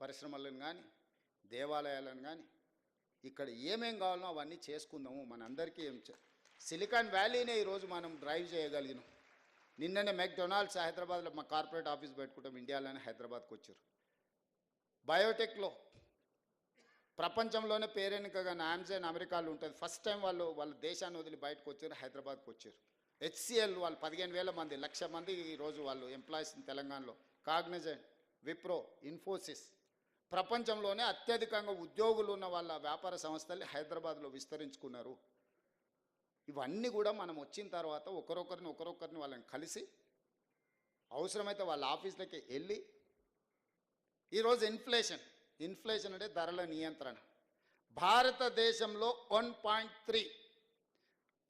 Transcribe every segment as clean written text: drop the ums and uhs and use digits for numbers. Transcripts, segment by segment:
పరిశ్రమలను కానీ దేవాలయాలను కానీ ఇక్కడ ఏమేం కావాలో అవన్నీ చేసుకుందాము. మనందరికీ సిలికాన్ వ్యాలీనే ఈరోజు మనం డ్రైవ్ చేయగలిగినాం. నిన్ననే మెక్డొనాల్డ్స్ హైదరాబాద్లో మా కార్పొరేట్ ఆఫీస్ పెట్టుకుంటాం, ఇండియాలోనే హైదరాబాద్కి వచ్చారు. బయోటెక్లో ప్రపంచంలోనే పేరెన్నికగా ఆమ్జాన్ అమెరికాలో ఉంటుంది. ఫస్ట్ టైం వాళ్ళ దేశాన్ని వదిలి బయటకు వచ్చారు, హైదరాబాద్కి వచ్చారు. హెచ్సిఎల్ వాళ్ళు 15,000 మంది, 1,00,000 మంది ఈరోజు వాళ్ళు ఎంప్లాయీస్ తెలంగాణలో. కాగ్నిజెంట్, విప్రో, ఇన్ఫోసిస్ ప్రపంచంలోనే అత్యధికంగా ఉద్యోగులు ఉన్న వాళ్ళ వ్యాపార సంస్థల్ని హైదరాబాద్లో విస్తరించుకున్నారు. ఇవన్నీ కూడా మనం వచ్చిన తర్వాత ఒకరొకరిని వాళ్ళని కలిసి అవసరమైతే వాళ్ళ ఆఫీసులకి వెళ్ళి ఈరోజు ఇన్ఫ్లేషన్ అంటే ధరల నియంత్రణ. భారతదేశంలో 1.3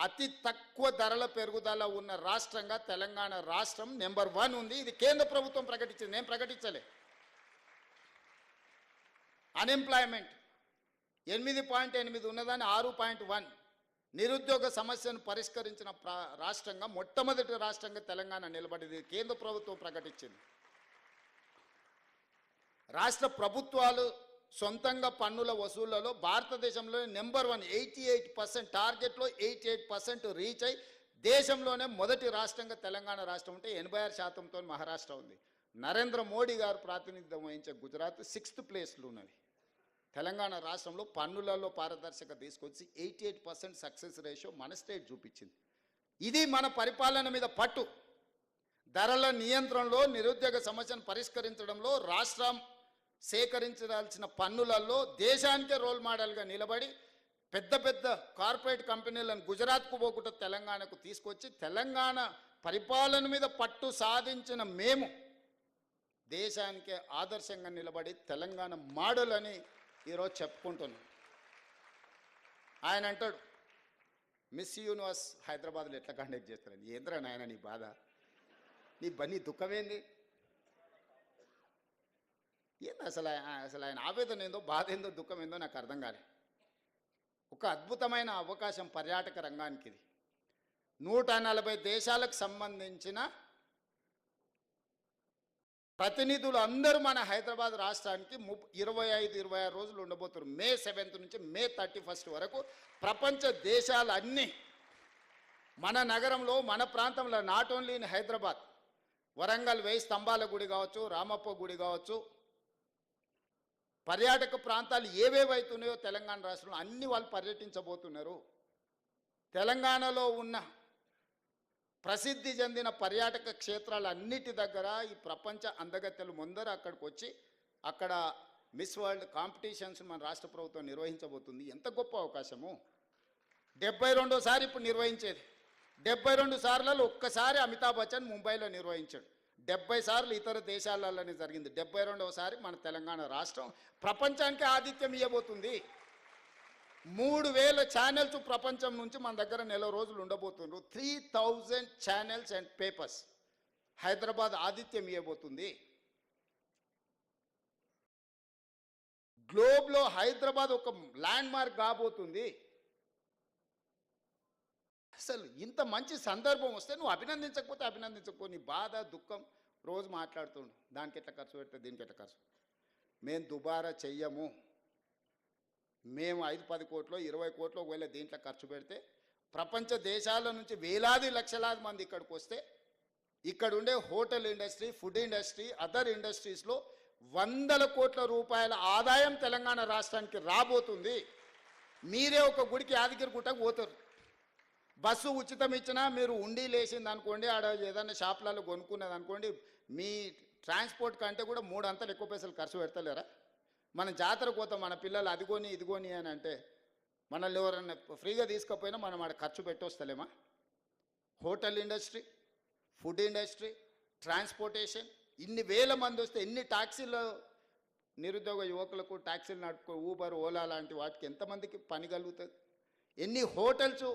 అతి తక్కువ ధరల పెరుగుదల ఉన్న రాష్ట్రంగా తెలంగాణ రాష్ట్రం నెంబర్ 1 ఉంది. ఇది కేంద్ర ప్రభుత్వం ప్రకటించింది, నేను ప్రకటించలే. అన్ఎంప్లాయ్మెంట్ 8.8 ఉన్నదాన్ని 6.1. నిరుద్యోగ సమస్యను పరిష్కరించిన రాష్ట్రంగా మొట్టమొదటి రాష్ట్రంగా తెలంగాణ నిలబడింది, కేంద్ర ప్రభుత్వం ప్రకటించింది. రాష్ట్ర ప్రభుత్వాలు సొంతంగా పన్నుల వసూళ్లలో భారతదేశంలో నెంబర్ 1, 88%. టార్గెట్లో 88% రీచ్ అయి దేశంలోనే మొదటి రాష్ట్రంగా తెలంగాణ రాష్ట్రం ఉంటే 86%తో మహారాష్ట్ర ఉంది. నరేంద్ర మోడీ గారు ప్రాతినిధ్యం వహించే గుజరాత్ 6th ప్లేస్లో ఉన్నది. తెలంగాణ రాష్ట్రంలో పన్నులలో పారదర్శకత తీసుకొచ్చి 88% సక్సెస్ రేషియో మన స్టేట్ చూపించింది. ఇది మన పరిపాలన మీద పట్టు. ధరల నియంత్రణలో, నిరుద్యోగ సమస్యను పరిష్కరించడంలో, రాష్ట్రం సేకరించాల్సిన పన్నులలో దేశానికే రోల్ మోడల్గా నిలబడి పెద్ద పెద్ద కార్పొరేట్ కంపెనీలను గుజరాత్కు పోకుండా తెలంగాణకు తీసుకొచ్చి తెలంగాణ పరిపాలన మీద పట్టు సాధించిన మేము దేశానికే ఆదర్శంగా నిలబడి తెలంగాణ మోడల్ అని ఈరోజు చెప్పుకుంటున్నాం. ఆయన అంటాడు మిస్ యూనివర్స్ హైదరాబాద్లో ఎట్లా కండక్ట్ చేస్తారని. ఏంద్రా నాయన నీ బాధ, నీ దుఃఖమేంది, ఏంది అసలు ఆయన ఆవేదన ఏందో, బాధ ఏందో, దుఃఖం ఏందో నాకు అర్థం కాలే. ఒక అద్భుతమైన అవకాశం పర్యాటక రంగానికి ఇది. 140 దేశాలకు సంబంధించిన ప్రతినిధులు అందరూ మన హైదరాబాద్ రాష్ట్రానికి 25-26 రోజులు ఉండబోతున్నారు. మే 7th నుంచి మే 31st వరకు ప్రపంచ దేశాలన్నీ మన నగరంలో, మన ప్రాంతంలో, not only in Hyderabad, Warangal 1000 స్తంభాల గుడి కావచ్చు, రామప్ప గుడి కావచ్చు, పర్యాటక ప్రాంతాలు ఏవేవైతున్నాయో తెలంగాణ రాష్ట్రంలో అన్ని వాళ్ళు పర్యటించబోతున్నారు. తెలంగాణలో ఉన్న ప్రసిద్ధి చెందిన పర్యాటక క్షేత్రాలన్నిటి దగ్గర ఈ ప్రపంచ అందగత్తెలు ముందర అక్కడికి వచ్చి అక్కడ మిస్ వరల్డ్ కాంపిటీషన్స్ మన రాష్ట్ర ప్రభుత్వం నిర్వహించబోతుంది. ఎంత గొప్ప అవకాశము. 72సారి ఇప్పుడు నిర్వహించేది. 72 సార్లలో ఒక్కసారి అమితాబ్ బచ్చన్ ముంబైలో నిర్వహించాడు. 70 సార్లు ఇతర దేశాలలోనే జరిగింది. 72వసారి మన తెలంగాణ రాష్ట్రం ప్రపంచానికి ఆతిథ్యం ఇవ్వబోతుంది. 3000 ఛానల్స్ ప్రపంచం నుంచి మన దగ్గర నెల రోజులు ఉండబోతున్నారు. 3000 ఛానల్స్ అండ్ పేపర్స్ హైదరాబాద్ ఆతిథ్యం ఇవ్వబోతుంది. గ్లోబ్లో హైదరాబాద్ ఒక ల్యాండ్ మార్క్ కాబోతుంది. అసలు ఇంత మంచి సందర్భం వస్తే నువ్వు అభినందించకపో, నీ బాధ దుఃఖం రోజు మాట్లాడుతుండు. దానికి ఎట్లా ఖర్చు పెడితే దీనికి ఎట్లా ఖర్చు. మేము దుబారా చెయ్యము. మేము 5-10 కోట్లు 20 కోట్లు ఒకవేళ దీంట్లో ఖర్చు పెడితే ప్రపంచ దేశాల నుంచి వేలాది లక్షలాది మంది ఇక్కడికి వస్తే ఇక్కడ ఉండే hotel industry, food industry, other ఇండస్ట్రీస్లో 100 కోట్ల రూపాయల ఆదాయం తెలంగాణ రాష్ట్రానికి రాబోతుంది. మీరే ఒక గుడికి యాదగిరి గుట్టకు పోతారు, బస్సు ఉచితం ఇచ్చినా మీరు ఉండి లేచింది అనుకోండి, ఆడ ఏదైనా షాపులలో కొనుక్కున్నది అనుకోండి, మీ ట్రాన్స్పోర్ట్ కంటే కూడా 3 అంతలు ఎక్కువ పైసలు ఖర్చు పెడతలేరా? మన జాతరకు పోతాం, మన పిల్లలు అదిగోని ఇదిగోని అని అంటే మనల్ని ఎవరన్నా ఫ్రీగా తీసుకపోయినా మనం ఆడ ఖర్చు పెట్టొస్తలేమా? Hotel industry, food industry, transportation, ఇన్ని వేల మంది వస్తే ఎన్ని ట్యాక్సీలు, నిరుద్యోగ యువకులకు ట్యాక్సీలు నడుపుకో, ఊబర్, ఓలా లాంటి వాటికి ఎంతమందికి పని కలుగుతుంది? ఎన్ని హోటల్స్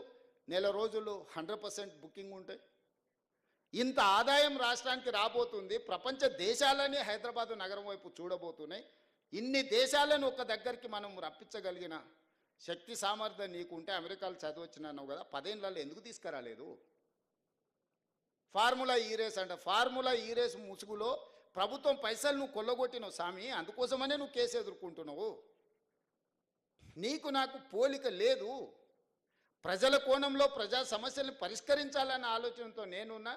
నెల రోజులు 100% బుకింగ్ ఉంటాయి. ఇంత ఆదాయం రాష్ట్రానికి రాబోతుంది. ప్రపంచ దేశాలని హైదరాబాదు నగరం వైపు చూడబోతున్నాయి. ఇన్ని దేశాలను ఒక దగ్గరికి మనం రప్పించగలిగిన శక్తి సామర్థ్యం నీకుంటే, అమెరికాలో చదివచ్చినావు కదా, 10 ఏళ్ళలో ఎందుకు తీసుకురాలేదు? ఫార్ములా ఈ రేస్ అంట. ఫార్ములా ఈ రేస్ ముసుగులో ప్రభుత్వం పైసలు నువ్వు కొల్లగొట్టినావు స్వామి, అందుకోసమనే నువ్వు కేసు ఎదుర్కొంటున్నావు. నీకు నాకు పోలిక లేదు. ప్రజల కోణంలో ప్రజా సమస్యల్ని పరిష్కరించాలన్న ఆలోచనతో నేనున్నా.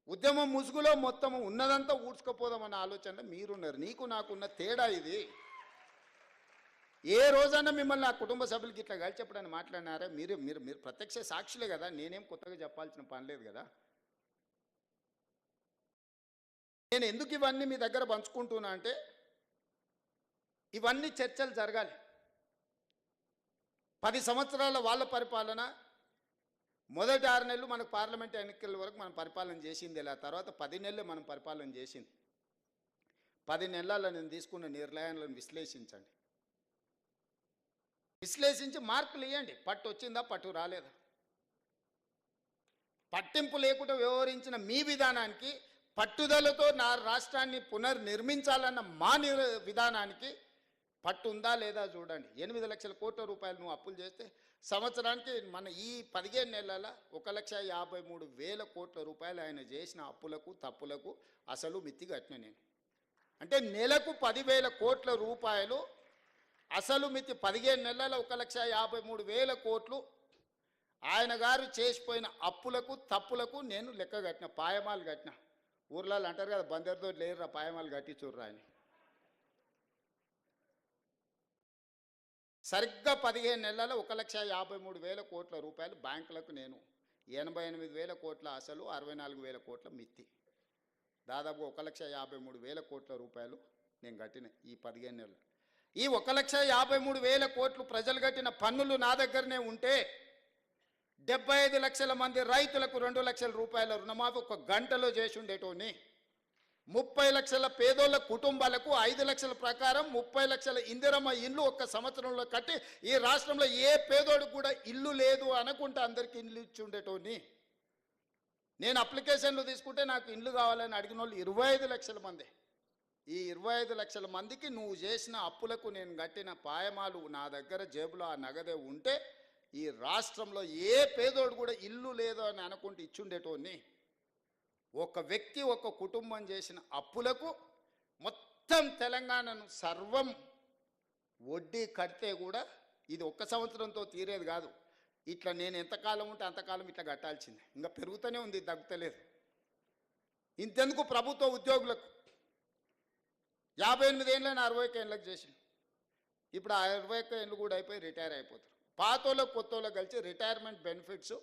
ఉద్యమం ముసుగులో మొత్తం ఉన్నదంతా ఊడ్చుకపోదామన్న ఆలోచనలో మీరున్నారు. నీకు నాకున్న తేడా ఇది. ఏ రోజన్నా మిమ్మల్ని నా కుటుంబ సభ్యులకి ఇట్లా కలిసి చెప్పడానికి మాట్లాడినారా? మీరు మీరు మీరు ప్రత్యక్ష సాక్షులే కదా, నేనేం కొత్తగా చెప్పాల్సిన పని లేదు కదా. నేను ఎందుకు ఇవన్నీ మీ దగ్గర పంచుకుంటున్నా అంటే, ఇవన్నీ చర్చలు జరగాలి. 10 సంవత్సరాల వాళ్ళ పరిపాలన, మొదటి 6 నెలలు మనకు పార్లమెంట్ ఎన్నికల వరకు మనం పరిపాలన చేసింది. ఇలా తర్వాత 10 నెలలు మనం పరిపాలన చేసింది. 10 నెలల్లో నేను తీసుకున్న నిర్ణయాలను విశ్లేషించండి. విశ్లేషించి మార్కులు ఇవ్వండి. పట్టు వచ్చిందా, పట్టు రాలేదా. పట్టింపు లేకుండా వ్యవహరించిన మీ విధానానికి, పట్టుదలతో నా రాష్ట్రాన్ని పునర్నిర్మించాలన్న మా విధానానికి పట్టు ఉందా లేదా చూడండి. 8 లక్షల కోట్ల రూపాయలు నువ్వు అప్పులు చేస్తే సంవత్సరానికి మన ఈ 15 నెలల 1,53,000 కోట్ల రూపాయలు ఆయన చేసిన అప్పులకు తప్పులకు అసలు మిత్తి కట్టిన నేను. అంటే నెలకు 10,000 కోట్ల రూపాయలు అసలు మిత్తి. 15 నెలల 1,53,000 కోట్లు ఆయన గారు చేసిపోయిన అప్పులకు తప్పులకు నేను లెక్క కట్టిన, పాయమాలు కట్టిన. ఊర్లలో అంటారు కదా, బందరితో లేరురా పాయమాలు కట్టి చూర్రా అని. సరిగ్గా 15 నెలల 1,53,000 కోట్ల రూపాయలు బ్యాంకులకు నేను, 88,000 కోట్ల అసలు, 64,000 కోట్ల మిత్తి, దాదాపు 1,53,000 కోట్ల రూపాయలు నేను కట్టిన ఈ 15 నెలలు. ఈ 1,53,000 కోట్లు ప్రజలు కట్టిన పన్నులు నా దగ్గరనే ఉంటే 75 లక్షల మంది రైతులకు 2 లక్షల రూపాయల రుణమాఫీ ఒక గంటలో చేసి ఉండేటోని. 30 లక్షల పేదోళ్ళ కుటుంబాలకు 5 లక్షల ప్రకారం 30 లక్షల ఇందిరమ్మ ఇల్లు ఒక్క సంవత్సరంలో కట్టి ఈ రాష్ట్రంలో ఏ పేదోడు కూడా ఇల్లు లేదు అనుకుంటే అందరికీ ఇల్లు ఇచ్చి ఉండేటోని. నేను అప్లికేషన్లు తీసుకుంటే నాకు ఇల్లు కావాలని అడిగిన వాళ్ళు 25 లక్షల మంది. ఈ 25 లక్షల మందికి నువ్వు చేసిన అప్పులకు నేను కట్టిన పాయమాలు నా దగ్గర జేబులో ఆ నగదే ఉంటే ఈ రాష్ట్రంలో ఏ పేదోడు కూడా ఇల్లు లేదు అని అనుకుంటే ఇచ్చుండేటోని. ఒక వ్యక్తి ఒక కుటుంబం చేసిన అప్పులకు మొత్తం తెలంగాణను సర్వం వడ్డీ కడితే కూడా ఇది ఒక్క సంవత్సరంతో తీరేది కాదు. ఇట్లా నేను ఎంతకాలం ఉంటే అంతకాలం ఇట్లా కట్టాల్సిందే. ఇంకా పెరుగుతూనే ఉంది, తగ్గుతలేదు. ఇంతెందుకు ప్రభుత్వ ఉద్యోగులకు 58 ఏళ్ళని 61 ఏళ్ళకి చేసింది. ఇప్పుడు ఆ 21 ఏళ్ళు కూడా అయిపోయి రిటైర్ అయిపోతారు. పాతోళ్ళకు కొత్తోళ్ళకి కలిసి రిటైర్మెంట్ బెనిఫిట్స్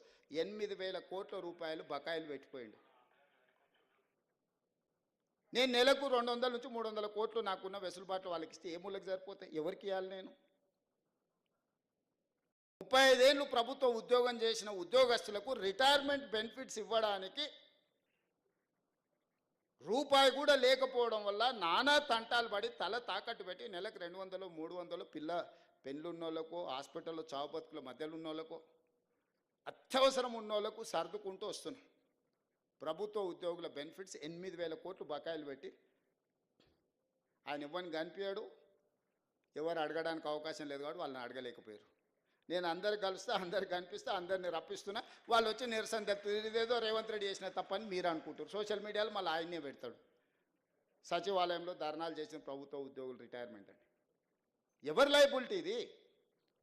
8,000 కోట్ల రూపాయలు బకాయిలు పెట్టిపోయింది. నేను నెలకు 200 నుంచి 300 కోట్లు నాకున్న వెసులుబాట్లు వాళ్ళకి ఇస్తే ఏ మూలకి సరిపోతాయి? ఎవరికి ఇవ్వాలి? నేను 35 ఏళ్ళు ప్రభుత్వ ఉద్యోగం చేసిన ఉద్యోగస్తులకు రిటైర్మెంట్ బెనిఫిట్స్ ఇవ్వడానికి రూపాయి కూడా లేకపోవడం వల్ల నానా తంటాలు పడి తల తాకట్టు పెట్టి నెలకు 200, 300 పెళ్ళున్నోళ్ళకు, హాస్పిటల్లో చావు బతుకుల మధ్యలో ఉన్నోళ్ళకు, అత్యవసరం ఉన్నోళ్ళకు సర్దుకుంటూ వస్తున్నాం. ప్రభుత్వ ఉద్యోగుల బెనిఫిట్స్ 8,000 కోట్లు బకాయిలు పెట్టి ఆయన ఇవ్వని కనిపించాడు. ఎవరు అడగడానికి అవకాశం లేదు కాబట్టి వాళ్ళని అడగలేకపోయారు. నేను అందరికి కలుస్తా, అందరికి కనిపిస్తా, అందరిని రప్పిస్తున్నా. వాళ్ళు వచ్చి నిరసన తెలుపుతారు. ఇదేదో రేవంత్ రెడ్డి చేసిన తప్పని మీరు అనుకుంటారు. సోషల్ మీడియాలో మళ్ళీ ఆయన్నే పెడతాడు, సచివాలయంలో ధర్నాలు చేసిన ప్రభుత్వ ఉద్యోగులు రిటైర్మెంట్ అని. ఎవరి లైబిలిటీ ఇది?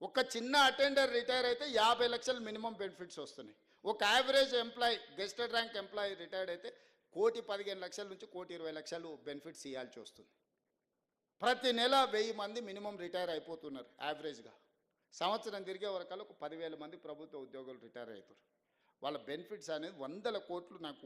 ఒక చిన్న అటెండర్ రిటైర్ అయితే 50 లక్షలు మినిమం బెనిఫిట్స్ వస్తున్నాయి. ఒక average employee, gazetted rank employee retired అయితే 1,15,00,000 నుంచి 1,20,00,000 బెనిఫిట్స్ ఇవ్వాల్సి వస్తుంది. ప్రతి నెల 1000 మంది మినిమం రిటైర్ అయిపోతున్నారు యావరేజ్గా. సంవత్సరం తిరిగే వరకల్లా ఒక 10,000 మంది ప్రభుత్వ ఉద్యోగులు రిటైర్ అవుతారు. వాళ్ళ బెనిఫిట్స్ అనేది 100 కోట్లు నాకు